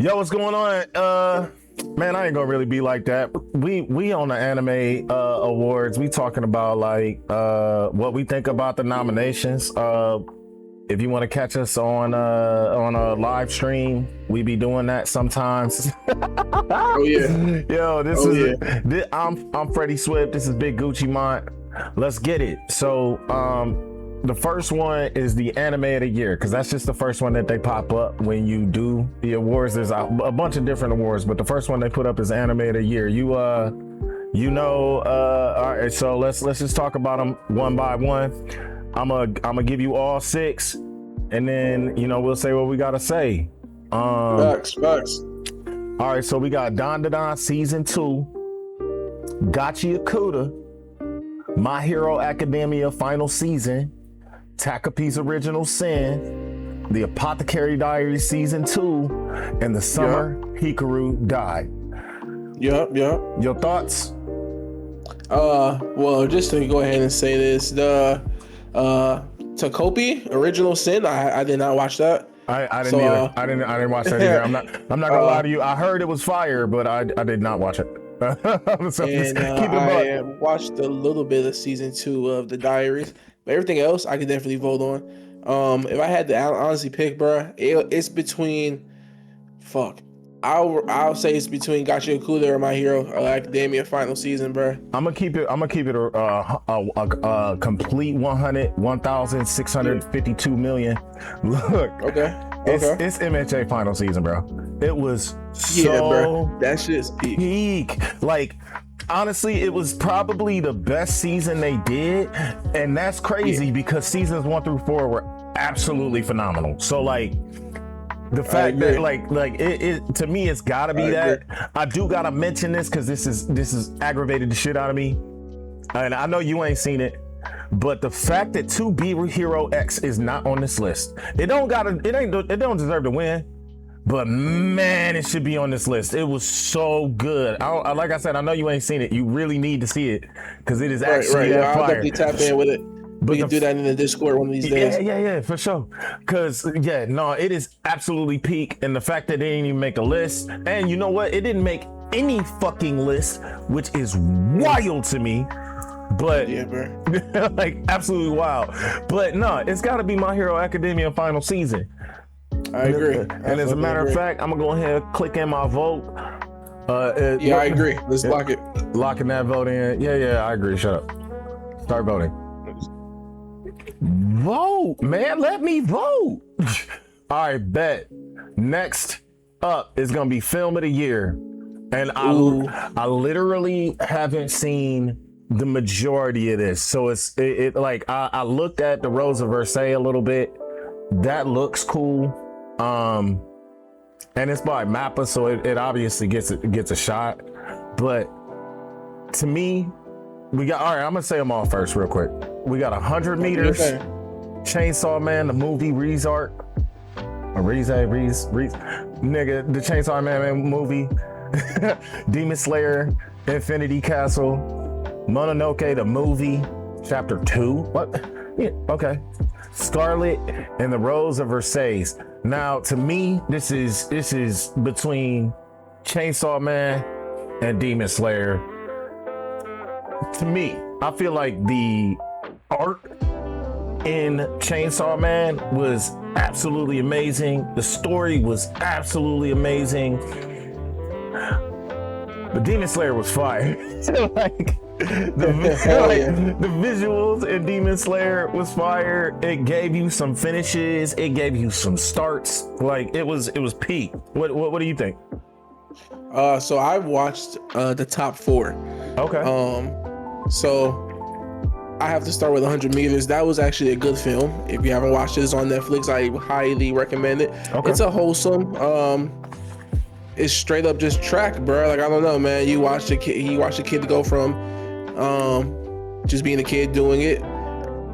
Yo, what's going on? Man, I ain't gonna really be like that. We on the anime awards. We talking about like what we think about the nominations. If you want to catch us on a live stream, we be doing that sometimes. Oh yeah. Yo, Oh yeah. I'm Freddie Swift. This is Big Gucci Mont. Let's get it. So the first one is the anime of the year, because that's just the first one that they pop up when you do the awards. There's a bunch of different awards, but the first one they put up is anime of the year. All right, so let's just talk about them one by one. I'm gonna give you all six, and then we'll say what we gotta say. Facts. All right, so we got Don Don season 2, Gachi Akuta, My Hero Academia final season, Takapi's Original Sin, The Apothecary Diaries season 2, and The Summer Hikaru Died. Yup. Your thoughts? Well, just to go ahead and say this, the Takopi Original Sin, I did not watch that. I didn't either. I didn't watch that either. I'm not gonna lie to you. I heard it was fire, but I did not watch it. So and I watched a little bit of season 2 of the Diaries, but everything else I could definitely vote on. If I had to honestly pick, bro, it's between, I'll say it's between Gachi Akuta or My Hero Academia final season, bro. I'm gonna keep it a complete 1,652 million. Look, Okay. it's MHA final season, bro. It was so bro. That shit's peak. Like, honestly, it was probably the best season they did, and that's crazy because seasons 1 through 4 were absolutely phenomenal. So like, the fact that like it to me, it's gotta be that. I do gotta mention this because this is aggravated the shit out of me, and I know you ain't seen it, but the fact that 2B Hero X is not on this list, it don't deserve to win, but man, it should be on this list. It was so good. Like I said, I know you ain't seen it. You really need to see it because it is actually that I'll fire. definitely tap in with it. We can do that in the Discord one of these days. Yeah, for sure. Cause it is absolutely peak. And the fact that they didn't even make a list, and you know what? It didn't make any fucking list, which is wild to me. But yeah, bro. like absolutely wild. But no, it's gotta be My Hero Academia final season. I agree. And as a matter of fact, I'm gonna go ahead and click in my vote. I agree. Let's lock it. Locking that vote in. Yeah, I agree. Shut up. Start voting. Vote, man. Let me vote. All right, bet. Next up is gonna be film of the year, and I literally haven't seen the majority of this. So it like I looked at the Rose of Versailles a little bit. That looks cool. And it's by Mappa, so it obviously gets a shot. But to me, we got, all right, I'm gonna say them all first real quick. We got 100 meters, Chainsaw Man, the movie, Reese, nigga, the Chainsaw Man movie, Demon Slayer, Infinity Castle, Mononoke, the movie, Chapter 2. What? Yeah, okay. Scarlet and the Rose of Versailles. Now, to me, this is between Chainsaw Man and Demon Slayer. To me, I feel like the art in Chainsaw Man was absolutely amazing. The story was absolutely amazing. But Demon Slayer was fire. The visuals in Demon Slayer was fire. It gave you some finishes. It gave you some starts. Like it was peak. What do you think? So I watched the top 4. Okay. So I have to start with 100 meters. That was actually a good film. If you haven't watched it, it's on Netflix. I highly recommend it. Okay. It's a wholesome. It's straight up just track, bro. Like I don't know, man. You watch the kid. He watched the kid go from just being a kid doing it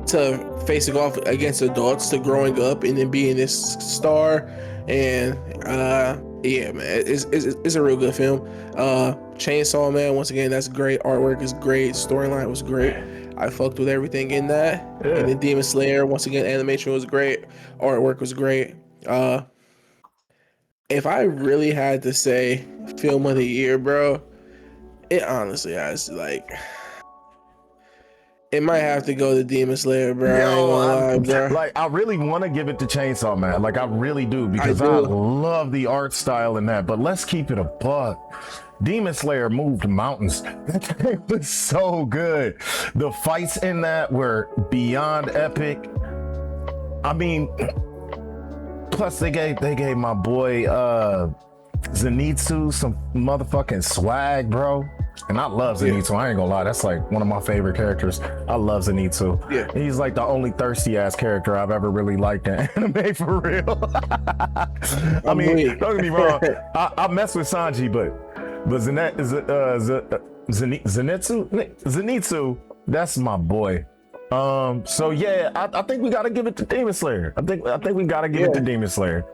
to facing off against adults to growing up and then being this star. And yeah, man, it's a real good film. Chainsaw Man, once again, that's great. Artwork is great. Storyline was great. I fucked with everything in that. Yeah. And then Demon Slayer, once again, animation was great. Artwork was great. if I really had to say film of the year, bro, it honestly has like. It might have to go to Demon Slayer, bro. I ain't gonna lie, bro. Like, I really want to give it to Chainsaw Man. Like, I really do, because I love the art style in that. But let's keep it a buck. Demon Slayer moved mountains. That game was so good. The fights in that were beyond epic. I mean, plus they gave my boy Zenitsu some motherfucking swag, bro. And I love Zenitsu. I ain't gonna lie, that's like one of my favorite characters. I love Zenitsu. Yeah. He's like the only thirsty ass character I've ever really liked in anime, for real. I mean, don't get me wrong. I mess with Sanji, but Zenitsu, that's my boy. So yeah, I think we gotta give it to Demon Slayer. I think we gotta give it to Demon Slayer.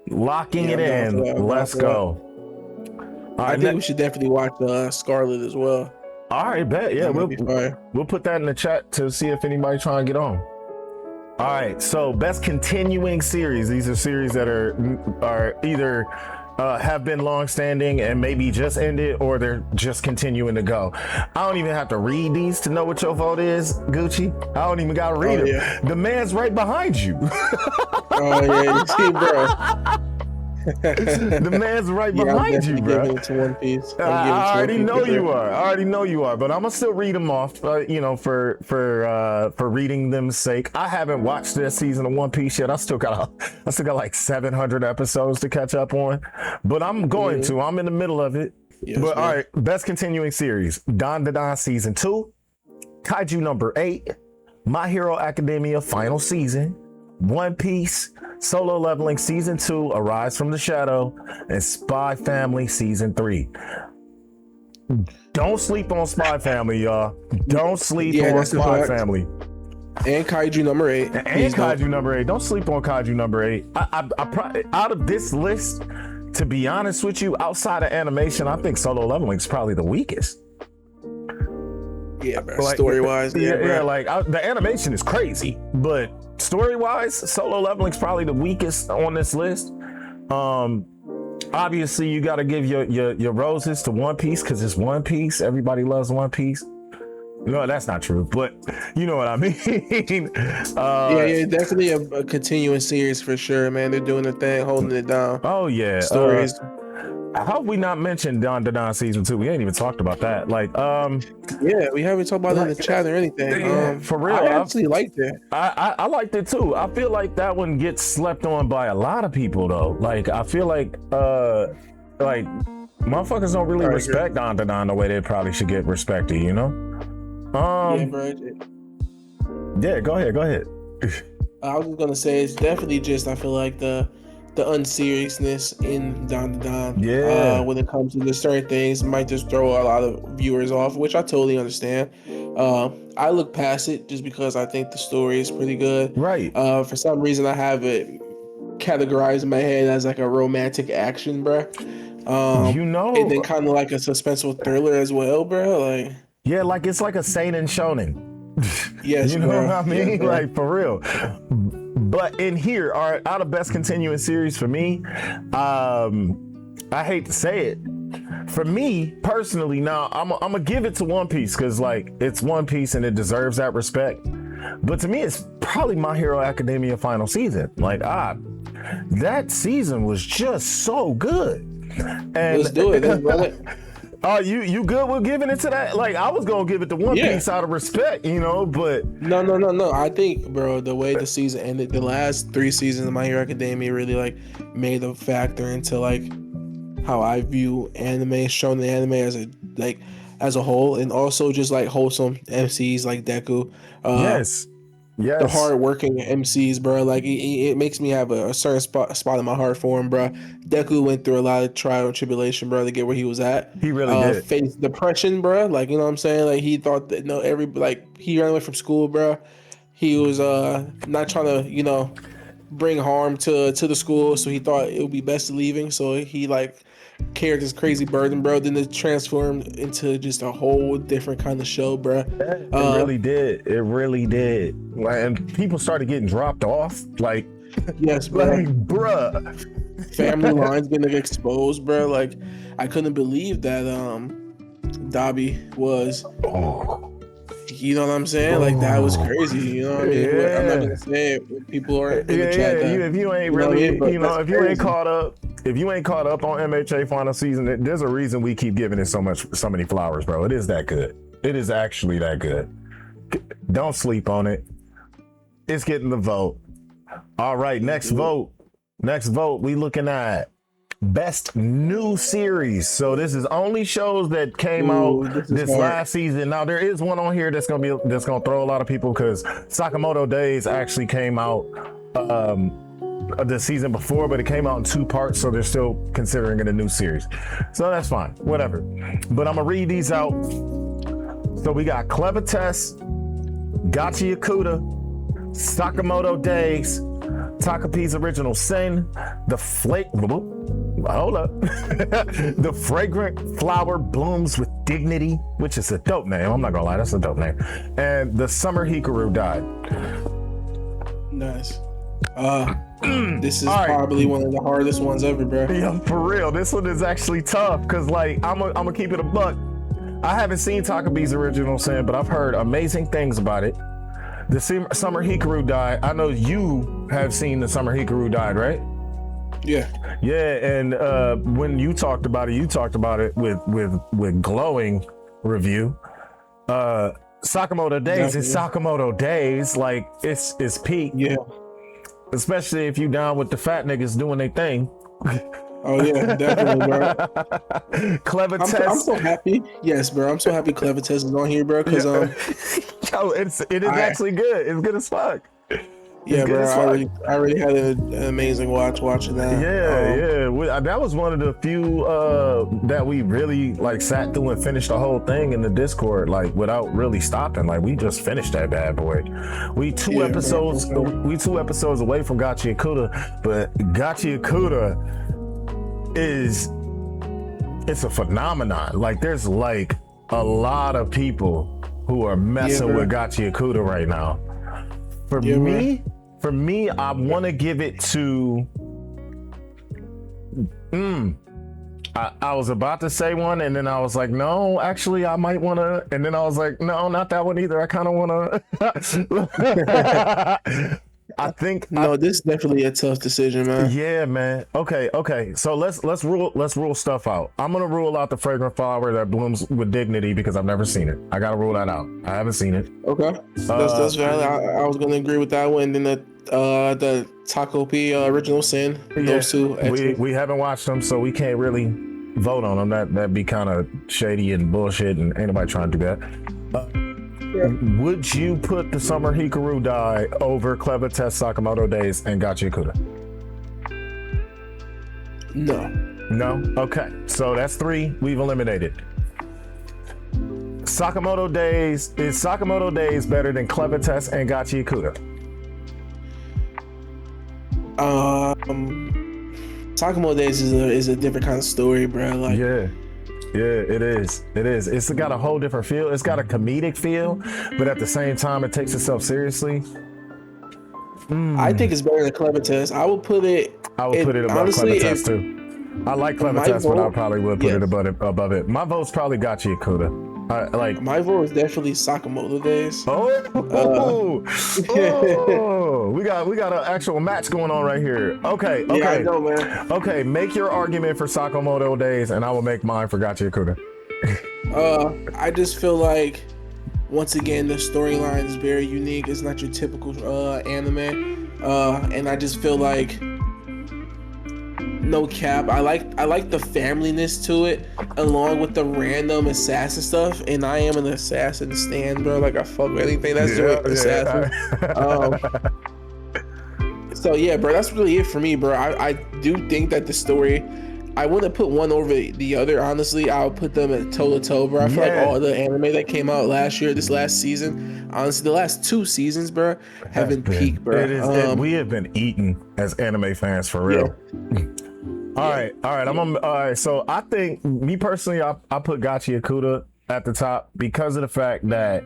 Locking it in. Let's go. I think we should definitely watch Scarlet as well. All right, bet. Yeah, we'll put that in the chat to see if anybody trying to get on. All right, so best continuing series. These are series that are either have been long-standing and maybe just ended, or they're just continuing to go. I don't even have to read these to know what your vote is, Gucci. I don't even gotta read it. Yeah. The man's right behind you. Oh yeah, you see, bro. The man's right behind you, bro. Giving it to One Piece. I already know you are. But I'm gonna still read them off. For reading them's sake. I haven't watched this season of One Piece yet. I still got like 700 episodes to catch up on. But I'm going to. I'm in the middle of it. Yes, but all right, best continuing series: Dan season 2, Kaiju number 8, My Hero Academia final season, One Piece, Solo Leveling Season 2, Arise from the Shadow, and Spy Family Season 3. Don't sleep on Spy Family, y'all. Don't sleep on Spy Family. And Kaiju number 8. And Kaiju number 8. Don't sleep on Kaiju number 8. I out of this list, to be honest with you, outside of animation, I think Solo Leveling is probably the weakest. Yeah, bro. Like, story-wise. The animation is crazy, but story-wise, Solo Leveling is probably the weakest on this list. Obviously, you got to give your roses to One Piece because it's One Piece. Everybody loves One Piece. No, that's not true, but you know what I mean. Yeah, definitely a continuing series for sure, man. They're doing the thing, holding it down. Oh yeah, stories. How have we not mentioned Dan season 2? We ain't even talked about that. Yeah, we haven't talked about it in the chat or anything. For real, I actually liked it. I liked it too. I feel like that one gets slept on by a lot of people though. Like I feel like motherfuckers don't really respect Dan the way they probably should get respected. You know? Yeah, bro. Yeah, go ahead. I was gonna say it's definitely just I feel like the unseriousness in Dan. Yeah. When it comes to certain things, might just throw a lot of viewers off, which I totally understand. I look past it just because I think the story is pretty good. Right. For some reason, I have it categorized in my head as like a romantic action, bro. And then kind of like a suspenseful thriller as well, bro. Like. Yeah, like it's like a seinen shonen. Yes, you know bro. what I mean? Yeah, like for real. But in here, out of best continuing series for me, I hate to say it. For me personally, now I'm gonna give it to One Piece because like it's One Piece and it deserves that respect. But to me, it's probably My Hero Academia final season. Like that season was just so good. And let's do it. Let's run it. You good with giving it to that? Like I was gonna give it to One Piece out of respect, but no. I think, bro, the way the season ended, the last 3 seasons of My Hero Academia really like made a factor into like how I view anime, shonen anime as a whole, and also just like wholesome MCs like Deku. Yes. The hard-working MCs, bro. Like it makes me have a certain spot in my heart for him, bro. Deku went through a lot of trial and tribulation, bro, to get where he was at. He really did. Faced depression, bro. Like, you know what I'm saying? Like he thought that he ran away from school, bro. He was not trying to bring harm to the school, so he thought it would be best leaving. So he like carried this crazy burden, bro. Then it transformed into just a whole different kind of show, bro. It really did. It really did. And people started getting dropped off. Like, yes, bro. Like, bruh. family lines getting exposed, bro. Like, I couldn't believe that Dabi was. Oh. You know what I'm saying? Like, that was crazy. You know what I mean? Yeah. I'm not gonna say it when people are in the Yeah, chat. yeah. That, If you ain't you know what I really, mean? But you know, that's if you ain't crazy. caught up, if you ain't caught up on MHA final season, there's a reason we keep giving it so many flowers, bro. It is that good. It is actually that good. Don't sleep on it. It's getting the vote. All right, next vote. Next vote, we looking at best new series. So this is only shows that came out this last season. Now there is one on here that's gonna throw a lot of people because Sakamoto Days actually came out the season before, but it came out in 2 parts, so they're still considering it a new series. So that's fine, whatever. But I'm gonna read these out. So we got Clever Test, Gachi Yakuta, Sakamoto Days, Takapi's Original Sin, The Fragrant Flower Blooms with Dignity, which is a dope name. I'm not gonna lie, that's a dope name. And The Summer Hikaru Died. Nice. This is probably one of the hardest ones ever, bro. Yeah, for real. This one is actually tough because, like, I'm gonna keep it a buck. I haven't seen Takabi's Original Sin, but I've heard amazing things about it. The Summer Hikaru Died. I know you have seen The Summer Hikaru Died, right? Yeah. Yeah, and when you talked about it with glowing review. Sakamoto Days is Sakamoto Days. Like, it's peak. Yeah. Especially if you down with the fat niggas doing their thing. Oh yeah, definitely, bro. Clever Test. I'm so happy. Yes, bro. I'm so happy Clever Test is on here, bro. Because yo, it is actually good. It's good as fuck. Yeah, bro. I already had an amazing watching that. Yeah. That was one of the few that we really like sat through and finished the whole thing in the Discord, like without really stopping. Like we just finished that bad boy. We 2 episodes away from Gachi Yakuta, but Gachi Yakuta it's a phenomenon. Like there's like a lot of people who are messing with Gachi Yakuta right now. For me, I want to give it to. I was about to say one, and then I was like, no, actually, I might want to. And then I was like, no, not that one either. I kind of want to. I think this is definitely a tough decision, man. Yeah, man. Okay. So let's rule stuff out. I'm gonna rule out the fragrant flower that blooms with dignity because I've never seen it. I gotta rule that out. I haven't seen it. Okay, that's valid. I was gonna agree with that one. And then the Taco P Original Sin. Those two. We haven't watched them, so we can't really vote on them. That'd be kind of shady and bullshit, and ain't nobody trying to do that. Would you put the Summer Hikaru Die over Clever Test, Sakamoto Days, and Gachi Yakuta? No? Okay. So that's 3 we've eliminated. Sakamoto Days, is Sakamoto Days better than Clever Test and Gachi Yakuta? Sakamoto Days is a different kind of story, bro. Like, Yeah, it is. It's got a whole different feel. It's got a comedic feel, but at the same time, it takes itself seriously. I think it's better than Clever Test. I would put it above honestly, Clever Test too. I like Clever Test, but I probably would put it above it. My vote's probably Gachi Yakuta. My vote is definitely Sakamoto Days. We got an actual match going on right here. Okay. Yeah, I know, man. Okay, make your argument for Sakamoto Days, and I will make mine for Gachi Yakuta. I just feel like, once again, the storyline is very unique. It's not your typical anime, and I just feel like, no cap, I like the familyness to it, along with the random assassin stuff. And I am an assassin stan, bro. Like, I fuck with anything that's doing assassin. So yeah, bro, that's really it for me, bro. I do think that the story, I wouldn't put one over the other. Honestly, I'll put them at toe to toe, bro. I feel like all the anime that came out this last season, honestly, the last 2 seasons, bro, have been peak, bro. We have been eaten as anime fans for real. Yeah. All right. So I think, me personally, I put Gachi Yakuta at the top because of the fact that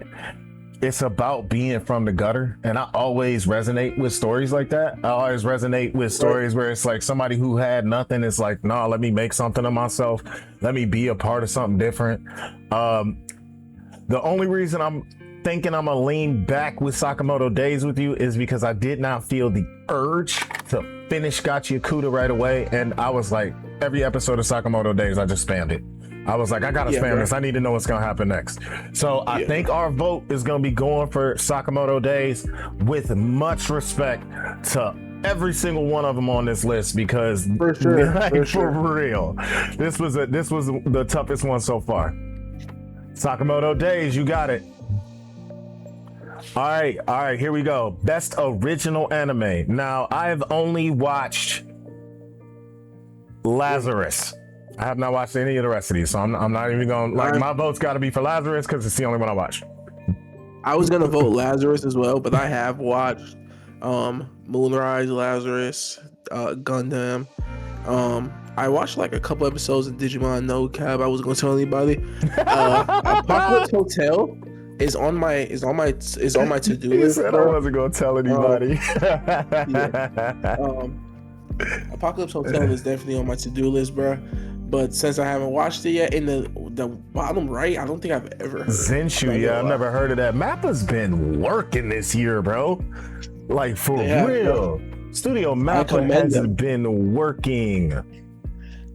it's about being from the gutter, and I always resonate with stories like that. I always resonate with stories where it's like somebody who had nothing is like, nah, let me make something of myself, let me be a part of something different. The only reason I'm thinking I'm gonna lean back with Sakamoto Days with you is because I did not feel the urge to finish Gachi Akuta right away, and I was like, every episode of Sakamoto Days I just spammed it. I was like, I gotta spam this. I need to know what's gonna happen next. So I think our vote is gonna be going for Sakamoto Days, with much respect to every single one of them on this list, because for real, this was the toughest one so far. Sakamoto Days, you got it. All right, here we go. Best original anime. Now, I've only watched Lazarus. I have not watched any of the rest of these, so I'm not even going, like, my vote's got to be for Lazarus because it's the only one I watched. I was gonna vote Lazarus as well, but I have watched Moonrise, Lazarus, Gundam. I watched like a couple episodes of Digimon No Cab. I wasn't gonna tell anybody. Apocalypse Hotel is on my to-do list. I wasn't gonna tell anybody. Apocalypse Hotel is definitely on my to-do list, bro. But since I haven't watched it yet, in the bottom right, I don't think I've ever heard Zenshu. Yeah, I've never heard of that. Mappa's been working this year, bro. Like, for real. Bro. Studio Mappa has been working.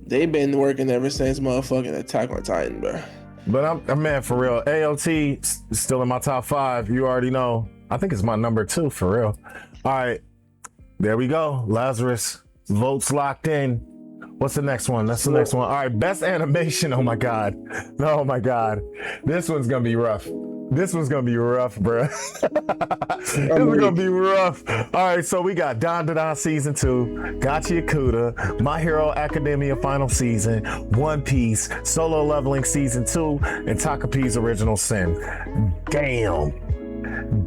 They've been working ever since motherfucking Attack on Titan, bro. But I'm man, for real. AOT still in my top 5. You already know. I think it's my number 2, for real. All right, there we go. Lazarus, votes locked in. What's the next one? That's the next one. All right, best animation. Oh my god. This one's gonna be rough. This one's gonna be rough, bro. This is gonna be rough. All right, so we got Dandadan season 2, Gachi Akuta, My Hero Academia final season, One Piece, Solo Leveling season 2, and Takapi's Original Sin. Damn,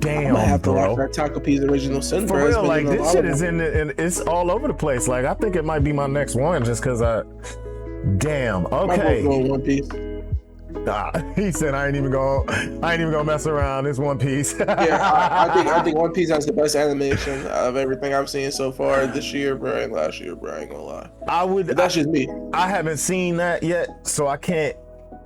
I'm gonna have bro. To watch that Takapi's Original Sin, for real. Like, this shit is it's all over the place. Like, I think it might be my next one just because damn. Okay. One Piece. Nah, he said I ain't even gonna mess around. It's One Piece. I think One Piece has the best animation of everything I've seen so far this year, bro, and last year, bro. I ain't gonna lie. But that's just me. I haven't seen that yet, so I can't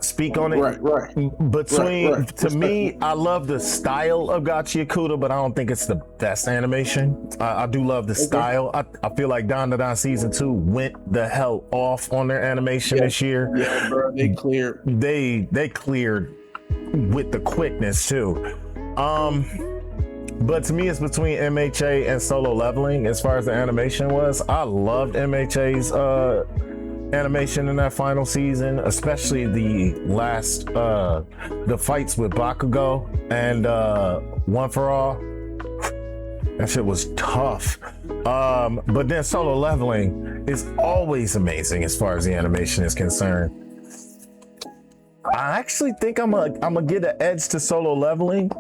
speak on it. Right. To me, I love the style of Gachi Akuta, but I don't think it's the best animation. I do love the style. I feel like Dandadan season 2 went the hell off on their animation this year. Yeah, bro, they cleared. They cleared with the quickness too. But to me, it's between MHA and Solo Leveling as far as the animation was. I loved MHA's animation in that final season, especially the last the fights with Bakugo and One for All. That shit was tough. But then Solo Leveling is always amazing as far as the animation is concerned. I actually think I'm gonna get an edge to Solo Leveling.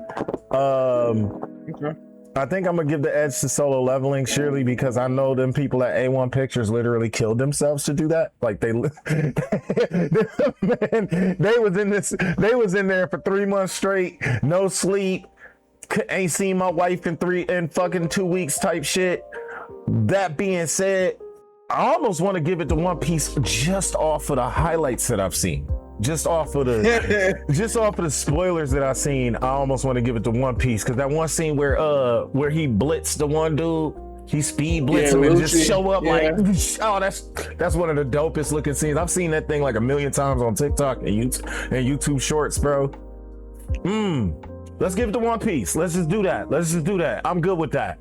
Okay. I think I'm gonna give the edge to Solo Leveling, surely, because I know them people at A1 Pictures literally killed themselves to do that. Like, they was in there for 3 months straight, no sleep, ain't seen my wife in fucking 2 weeks type shit. That being said, I almost want to give it to One Piece just off of the highlights that I've seen. Just off of the spoilers that I've seen, I almost want to give it to One Piece, because that one scene where he blitzed the one dude, he speed blitz him and just show up like, oh, that's one of the dopest looking scenes. I've seen that thing like a million times on TikTok and YouTube Shorts, bro. Let's give it to One Piece. Let's just do that. I'm good with that.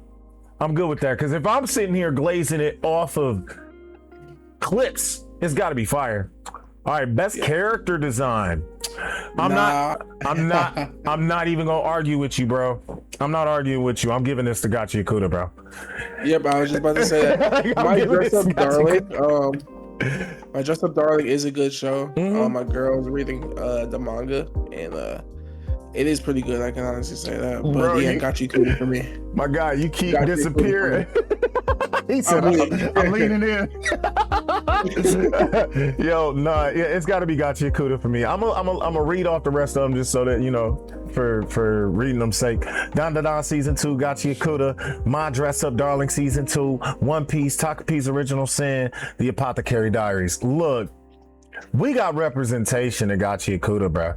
Because if I'm sitting here glazing it off of clips, it's got to be fire. All right, best character design. I'm not even gonna argue with you, bro. I'm not arguing with you. I'm giving this to Gachi Akuta, bro. Yep, I was just about to say that. My Dress Up Darling is a good show. My girl's reading the manga, and it is pretty good. I can honestly say that. But bro, Gachi Akuta for me. My God, you keep disappearing. He said, I'm leaning in. Yo, nah, yeah, it's got to be Gachi Akuda for me. I'm gonna read off the rest of them just so that, you know, for reading them sake. Dan Da Dan Season 2, Gachi Akuda, My Dress Up Darling Season 2, One Piece, Takapi's Original Sin, The Apothecary Diaries. Look, we got representation in Gachi Akuda, bro.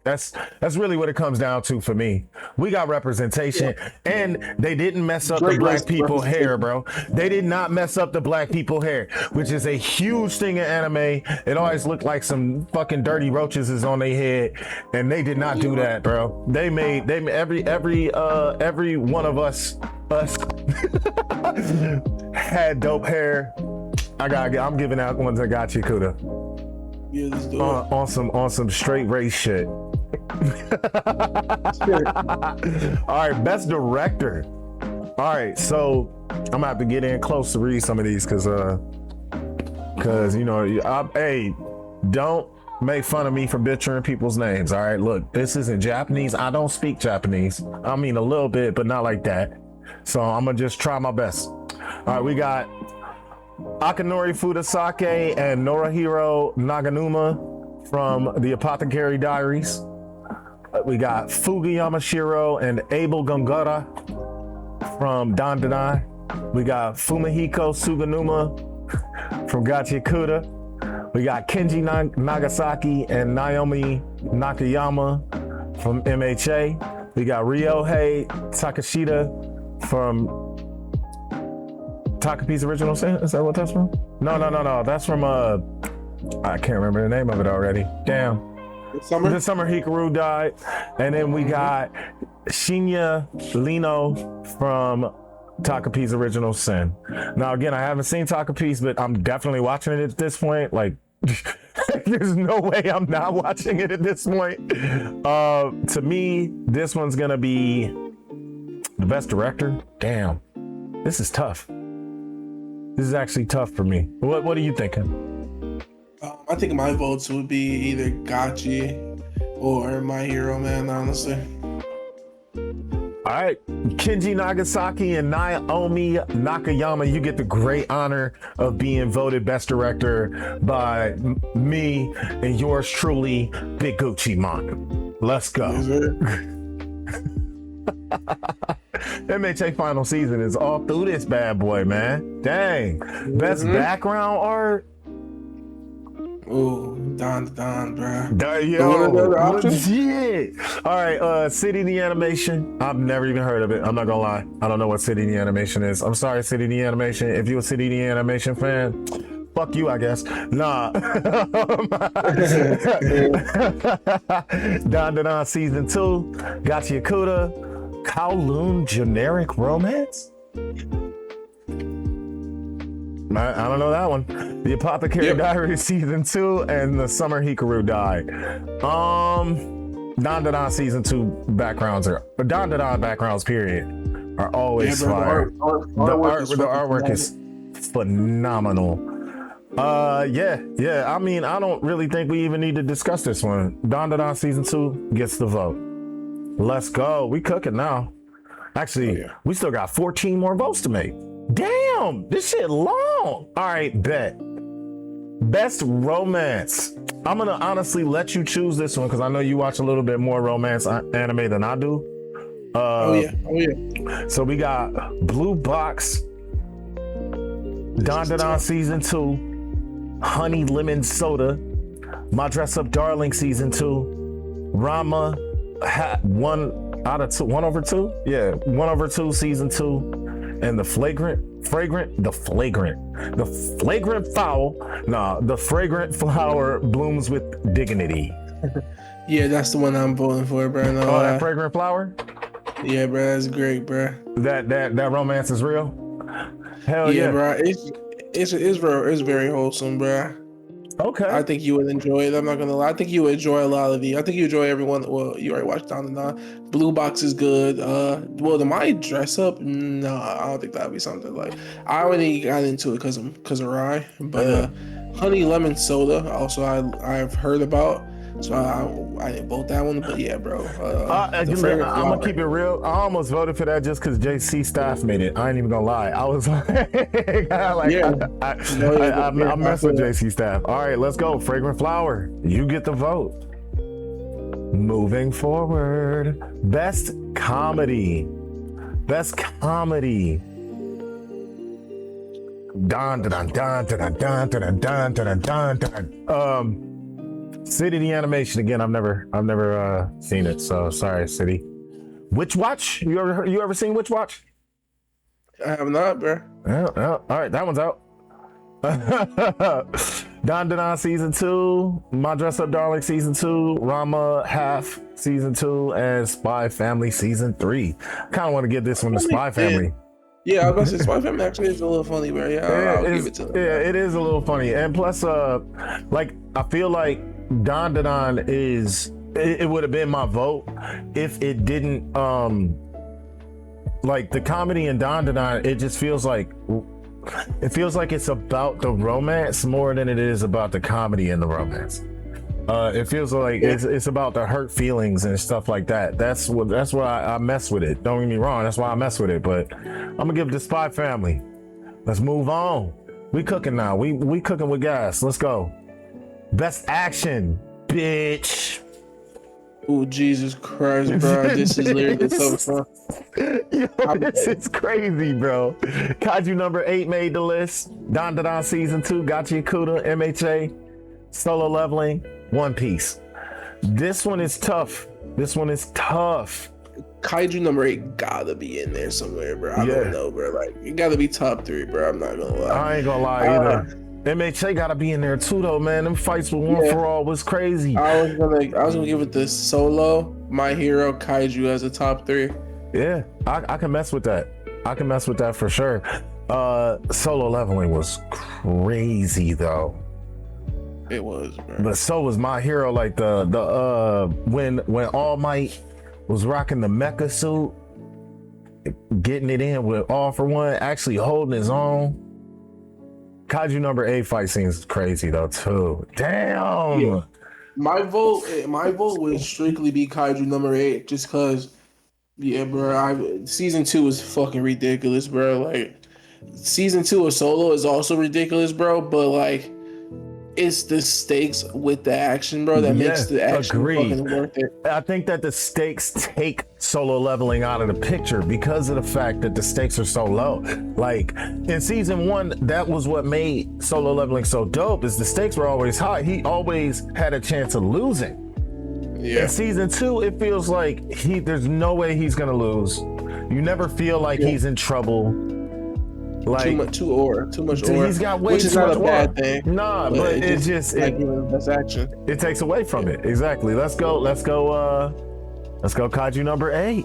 That's really what it comes down to for me. We got representation, and they didn't mess up the black people hair, bro. They did not mess up the black people hair, which is a huge thing in anime. It always looked like some fucking dirty roaches is on their head, and they did not do that, bro. They made every one of us had dope hair. I'm giving out ones that got you, Kuda. Yeah, let's do it. On some straight race shit. All right, best director. All right, so I'm gonna have to get in close to read some of these because you know, hey, don't make fun of me for butchering people's names. All right, look, this isn't Japanese. I don't speak Japanese. I mean a little bit, but not like that. So I'm gonna just try my best. All right, we got Akanori Fudasake and Norihiro Naganuma from The Apothecary Diaries. We got Fugiyama Shiro and Abel Gongora from Dan Da Dan. We got Fumihiko Suganuma from Gachi Akuda. We got Kenji Nagasaki and Naomi Nakayama from MHA. We got Ryohei Takashita from Takapi's Original Sin. Is that what that's from? No. That's from I can't remember the name of it already. Damn. This summer Hikaru died. And then we got Shinya Lino from Takapi's Original Sin. Now again, I haven't seen Takapi's, but I'm definitely watching it at this point. Like there's no way I'm not watching it at this point. To me, this one's gonna be the best director. Damn, this is tough. This is actually tough for me. What are you thinking? I think my votes would be either Gachi or My Hero, man, honestly. All right, Kenji Nagasaki and Naomi Nakayama, you get the great honor of being voted best director by me and yours truly, Big Gucci Manga. Let's go. Yes, sir. MHA final season is all through this bad boy, man. Dang. Best background art. Ooh, Dan Da Dan, bro. Yeah. All right, City the Animation. I've never even heard of it. I'm not gonna lie. I don't know what City the Animation is. I'm sorry, City the Animation. If you're a City the Animation fan, fuck you, I guess. Nah. Dan Da Dan Season 2, Gachi Akuda, Kowloon Generic Romance? I don't know that one. The Apothecary Diaries Season 2 and The Summer Hikaru Died. Dan Da Dan Season 2 backgrounds Dan Da Dan backgrounds period are always fire. The artwork is phenomenal. Yeah. I mean, I don't really think we even need to discuss this one. Dan Da Dan Season 2 gets the vote. Let's go. We cooking now. Actually, we still got 14 more votes to make. Damn, this shit long. All right, bet. Best romance. I'm gonna honestly let you choose this one because I know you watch a little bit more romance anime than I do. Oh yeah. So we got Blue Box, Dan Da Dan Season 2, Honey Lemon Soda, My Dress Up Darling Season 2, Rama, 1/2? Yeah, 1/2 Season 2. And the flagrant flower blooms with dignity. Yeah, that's the one I'm voting for, bro. No, that fragrant flower? Yeah, bro, that's great, bro. That romance is real? Hell yeah, bro. It's very wholesome, bro. Okay. I think you would enjoy it. I'm not gonna lie. I think you would enjoy a lot of the. I think you enjoy everyone. Well, you already watched Dan Da Dan. Blue Box is good. Well, the My Dress Up. No, I don't think that'd be something like. I already got into it because of Rai. But Honey Lemon Soda. Also, I've heard about. So I didn't vote that one. But yeah, bro. I'm gonna keep it real. I almost voted for that just because JC Staff made it. I ain't even gonna lie. I was like, I mess with JC Staff. All right, let's go. Fragrant Flower. You get the vote. Moving forward, best comedy. Best comedy. Dun dun dun dun dun dun dun dun dun dun. City the Animation again. I've never seen it, so sorry, City. Witch Watch. You ever seen Witch Watch? I have not, bro. All right, that one's out. Don Don season 2, My Dress Up Darling season 2, Rama Half season 2, and Spy Family season 3. Kind of want to give this one to Spy Family. Yeah, I was gonna say Spy Family actually is a little funny, bro. Yeah, I'll give it to them. Yeah, it is a little funny, and plus, like I feel like Don Don is. It would have been my vote if it didn't. Like the comedy in Don Don, it just feels like. It feels like it's about the romance more than it is about the comedy and the romance. It feels like it's about the hurt feelings and stuff like that. That's why I mess with it. Don't get me wrong, that's why I mess with it. But I'm gonna give it to Spy Family. Let's move on. We cooking now. We cooking with gas. Let's go. Best action, bitch. Oh, Jesus Christ, bro. This is literally so fun. Yo, this is crazy, bro. Kaiju number 8 made the list. Don Don season 2, Gachi Kuda, MHA, Solo Leveling, One Piece. This one is tough. Kaiju number 8 gotta be in there somewhere, bro. I don't know, bro. Like, it gotta be top 3, bro. I'm not gonna lie. I ain't gonna lie either. MHA gotta be in there too, though, man. Them fights with One for All was crazy. I was gonna give it this Solo, My Hero, Kaiju as a top 3. Yeah, I can mess with that. I can mess with that for sure. Solo Leveling was crazy though. It was, bro. But so was My Hero. Like when All Might was rocking the mecha suit, getting it in with All For One, actually holding his own. Kaiju number 8 fight scenes is crazy though too. Damn. Yeah. My vote would strictly be Kaiju number 8, just cause, yeah, bro. Season 2 is fucking ridiculous, bro. Like, season 2 of Solo is also ridiculous, bro. But like, it's the stakes with the action, bro, that makes the action fucking worth it. I think that the stakes take Solo Leveling out of the picture because of the fact that the stakes are so low. Like in season 1, that was what made Solo Leveling so dope, is the stakes were always high. He always had a chance of losing. Yeah. In season 2, it feels like there's no way he's gonna lose. You never feel like he's in trouble. Like too much aura. He's got way which is too not much a bad thing. Nah, but it just that's action. It takes away from it. Exactly. Let's go Kaiju number 8.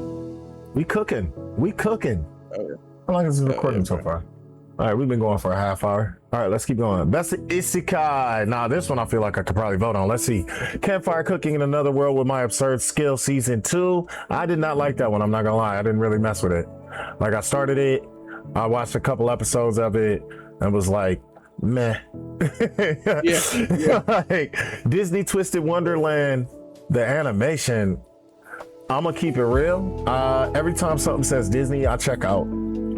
We cooking. Oh, yeah. How long is this recording so far? All right, we've been going for a half hour. All right, let's keep going. Best Isekai. Now, this one I feel like I could probably vote on. Let's see. Campfire Cooking in Another World with My Absurd Skill season 2. I did not like that one. I'm not gonna lie. I didn't really mess with it. Like, I started it. I watched a couple episodes of it and was like, meh. Yeah. Like Disney Twisted Wonderland, the animation, I'm gonna keep it real. Every time something says Disney, I check out.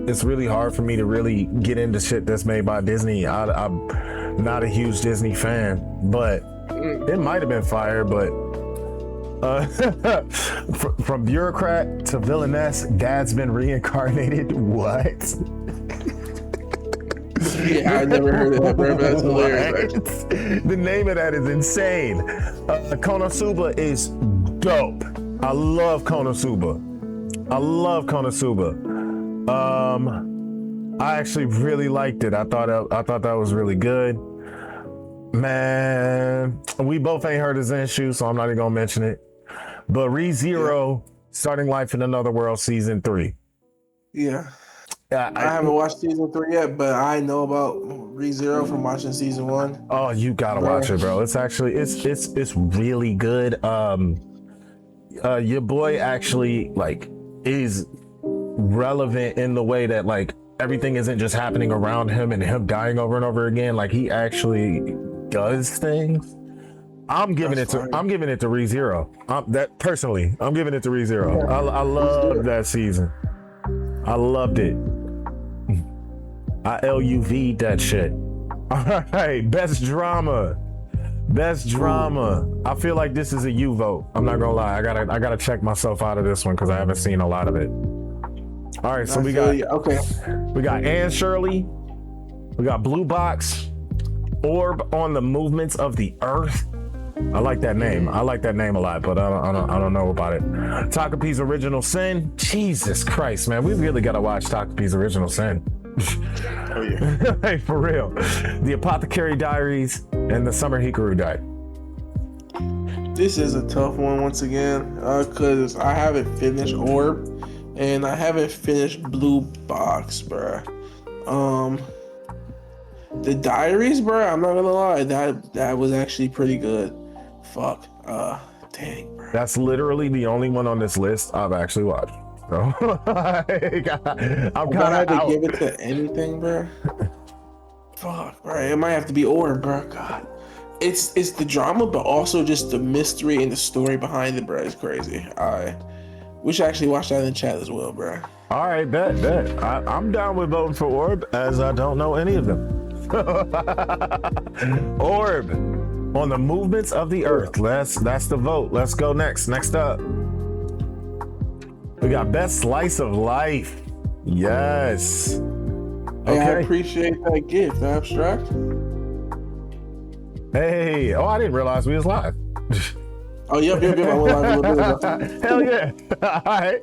It's really hard for me to really get into shit that's made by Disney. I'm not a huge Disney fan, but it might have been fire, but from bureaucrat to villainess, dad's been reincarnated. What? Yeah, I never heard of that, bro. That's hilarious. The name of that is insane. Konosuba is dope. I love Konosuba. I actually really liked it. I thought that was really good. Man, we both ain't heard of Zenshu, so I'm not even gonna mention it. But ReZero, Starting Life in Another World season 3. Yeah. I haven't watched season 3 yet, but I know about ReZero from watching season 1. Oh, you gotta watch it, bro. It's actually it's really good. Your boy actually like is relevant in the way that like everything isn't just happening around him and him dying over and over again. Like he actually does things. I'm giving it to ReZero. That personally, I'm giving it to ReZero. I love that season. I loved it. I LUV'd that shit. All right, best drama. I feel like this is a U vote. I'm not gonna lie. I gotta check myself out of this one because I haven't seen a lot of it. All right, so we got Anne Shirley. We got Blue Box. Orb on the Movements of the Earth. I like that name. I like that name a lot, but I don't know about it. Takapi's Original Sin. Jesus Christ, man, we really gotta watch Takapi's Original Sin. Oh yeah. Hey, for real. The Apothecary Diaries and the Summer Hikaru Died. This is a tough one once again, because I haven't finished Orb and I haven't finished Blue Box, bruh. The Diaries, bruh, I'm not gonna lie, that was actually pretty good. Fuck. Dang, bruh. That's literally the only one on this list I've actually watched. So I'm kind of to give it to anything, bruh. Fuck, bruh. It might have to be Orb, bruh. God. It's the drama, but also just the mystery and the story behind it, bruh. It's crazy. We should actually watch that in the chat as well, bruh. All right, bet. I'm down with voting for Orb, as I don't know any of them. Orb on the Movements of the Earth. That's the vote. Let's go next. Next up, we got Best Slice of Life. Yes. Hey, I appreciate that gift, Abstract. Hey, I didn't realize we was live. Oh, yep. I went live. Hell yeah. All right.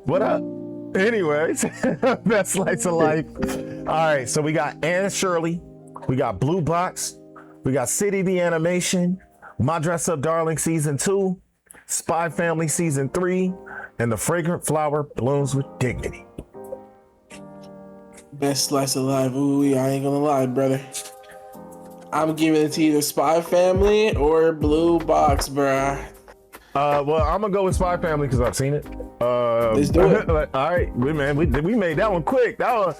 What up? Anyways, Best Slice of Life. All right, so we got Anne Shirley, we got Blue Box, we got City the Animation, My Dress Up Darling Season 2, Spy Family Season 3, and The Fragrant Flower Blooms with Dignity. Best Slice of Life. Ooh, I ain't gonna lie, brother. I'm giving it to either Spy Family or Blue Box, bruh. Well, I'm gonna go with Spy Family because I've seen it. Let's do it. All right, we made that one quick. That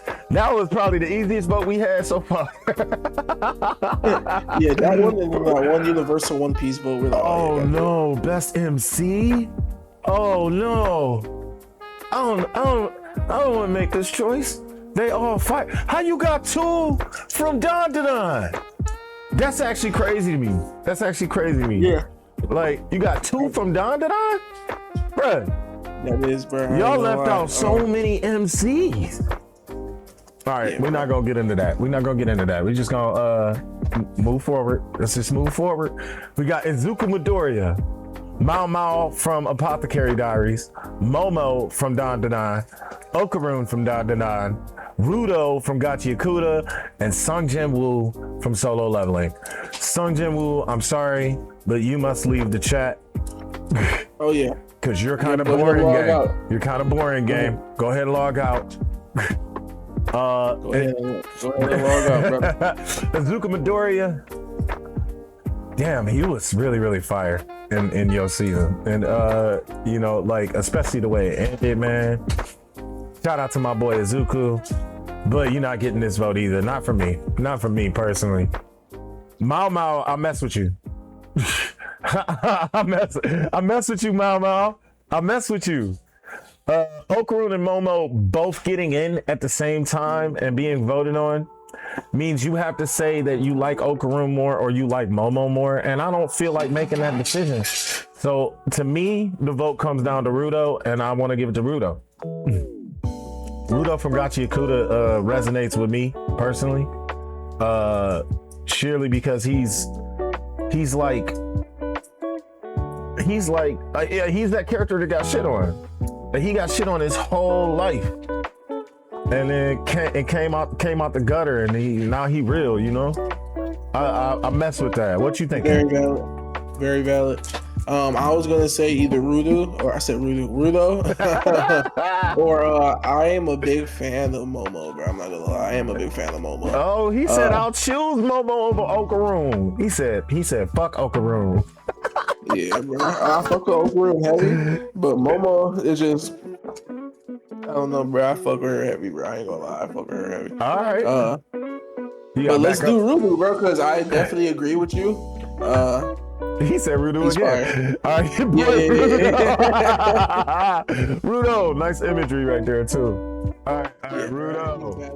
was probably the easiest vote we had so far. Yeah, that one and that one Universal One Piece vote. Oh no, Best MC. Oh no, I don't want to make this choice. They all fight. How you got two from Don to Don? That's actually crazy to me. Yeah. Like, you got two from Don to Don? Bruh. That is, bruh. Y'all left out so many MCs. All right, yeah, we're not going to get into that. We're just going to move forward. Let's just move forward. We got Izuku Midoriya, Mao Mao from Apothecary Diaries, Momo from Don to Don, Okaroon from Don to Don, Rudo from Gachi Yakuta, and Sung Jin Woo from Solo Leveling. Sung Jin Woo, I'm sorry, but you must leave the chat. Oh yeah. Because you're kind of boring, game. You're kind of boring, game. Go ahead and log out. Go ahead and log out, bro. Izuku Midoriya. Damn, he was really, really fire in your season. And you know, like, especially the way it ended, man. Shout out to my boy Izuku. But you're not getting this vote either. Not from me. Not from me personally. Mao Mao, I mess with you. I mess with you, Mao Mao. I mess with you. Okaroon and Momo both getting in at the same time and being voted on means you have to say that you like Okaroon more or you like Momo more, and I don't feel like making that decision. So to me, the vote comes down to Rudo, and I want to give it to Rudo. Rudo from Gachi Yakuta resonates with me personally, surely because he's like that character that got shit on. He got shit on his whole life, and then came out the gutter, and now he real, you know. I mess with that. What you think? Very valid. Very valid. I was gonna say either Rudo, or I said Rudo, or I am a big fan of Momo, bro. I'm not gonna lie, I am a big fan of Momo. Oh, he said I'll choose Momo over Okaroon. He said fuck Okaroon. Yeah, bro. I fuck with Okaroon heavy, but Momo is just, I don't know, bro. I fuck with her heavy, bro. I ain't gonna lie, I fuck with her heavy. All right. But let's do Rudo, bro, because I definitely agree with you. He said Rudo He's again. All right, Yeah. Rudo, nice imagery right there too. All right, Yeah, Rudo. he's